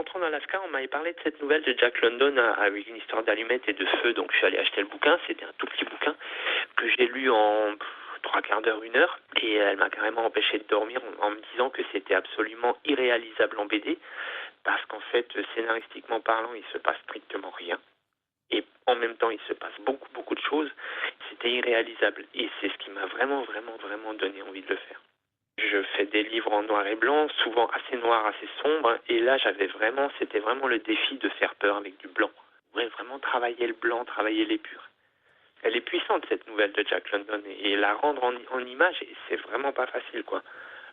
rentrant en Alaska, on m'avait parlé de cette nouvelle de Jack London avec une histoire d'allumettes et de feu, donc je suis allé acheter le bouquin. C'était un tout petit bouquin que j'ai lu en 3/4 d'heure, 1 heure, et elle m'a carrément empêché de dormir en me disant que c'était absolument irréalisable en BD, parce qu'en fait, scénaristiquement parlant, il se passe strictement rien. Et en même temps, il se passe beaucoup, beaucoup de choses. C'était irréalisable. Et c'est ce qui m'a vraiment, vraiment, vraiment donné envie de le faire. Je fais des livres en noir et blanc, souvent assez noirs, assez sombres. Et là, c'était vraiment le défi de faire peur avec du blanc. Ouais, vraiment travailler le blanc, travailler l'épure. Elle est puissante, cette nouvelle de Jack London. Et la rendre en image, c'est vraiment pas facile, quoi.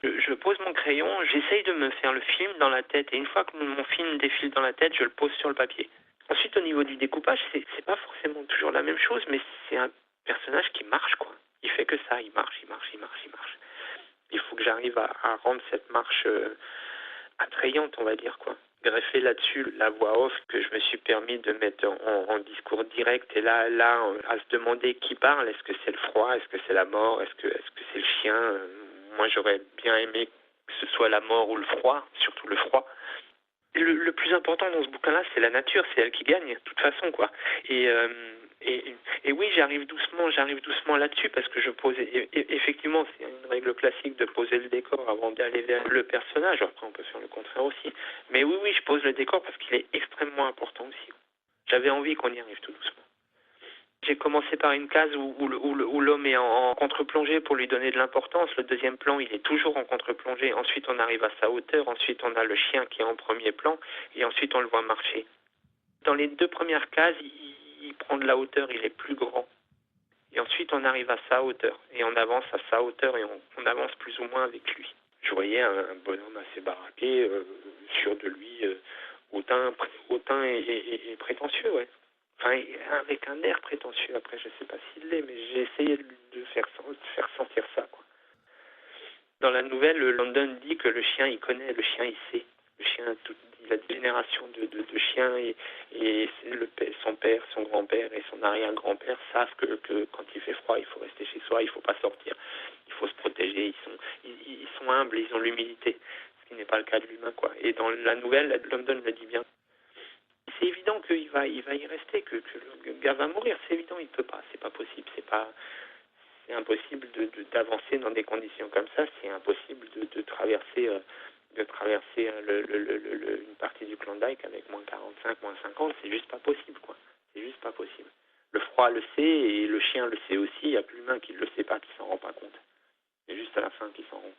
Je pose mon crayon, j'essaye de me faire le film dans la tête. Et une fois que mon film défile dans la tête, je le pose sur le papier. Ensuite, au niveau du découpage, c'est pas forcément toujours la même chose, mais c'est un personnage qui marche, quoi. Il fait que ça, il marche, il marche, il marche, il marche. Il faut que j'arrive à rendre cette marche attrayante, on va dire, quoi. Greffer là-dessus la voix off que je me suis permis de mettre en discours direct, et là, à se demander qui parle. Est-ce que c'est le froid? Est-ce que c'est la mort? Est-ce que c'est le chien? Moi, j'aurais bien aimé que ce soit la mort ou le froid, surtout le froid. Le plus important dans ce bouquin-là, c'est la nature, c'est elle qui gagne, de toute façon, quoi. Et, euh, et oui, j'arrive doucement là-dessus, parce que je pose, effectivement, c'est une règle classique de poser le décor avant d'aller vers le personnage. Après, on peut faire le contraire aussi. Mais oui, je pose le décor parce qu'il est extrêmement important aussi. J'avais envie qu'on y arrive tout doucement. J'ai commencé par une case où l'homme est en contre-plongée pour lui donner de l'importance. Le deuxième plan, il est toujours en contre-plongée. Ensuite, on arrive à sa hauteur. Ensuite, on a le chien qui est en premier plan. Et ensuite, on le voit marcher. Dans les 2 premières cases, il prend de la hauteur, il est plus grand. Et ensuite, on arrive à sa hauteur. Et on avance à sa hauteur et on avance plus ou moins avec lui. Je voyais un bonhomme assez baraqué, sûr de lui, hautain et prétentieux, ouais. Enfin, avec un air prétentieux. Après, je sais pas s'il l'est, mais j'ai essayé de faire sentir ça, quoi. Dans la nouvelle, London dit que le chien, il connaît, le chien, il sait. Le chien, il a des générations de chiens, et son père, son grand-père et son arrière-grand-père savent que quand il fait froid, il faut rester chez soi, il faut pas sortir, il faut se protéger. Ils sont humbles, ils ont l'humilité, ce qui n'est pas le cas de l'humain, quoi. Et dans la nouvelle, London le dit bien. C'est évident qu'il va y rester, que le gars va mourir. C'est évident, il peut pas, c'est pas possible, c'est impossible d'avancer dans des conditions comme ça. C'est impossible de traverser une partie du Klondike avec moins 45, moins 50. C'est juste pas possible, quoi. C'est juste pas possible. Le froid le sait et le chien le sait aussi. Il n'y a que l'humain qui ne le sait pas, qui s'en rend pas compte. C'est juste à la fin qu'il s'en rend compte.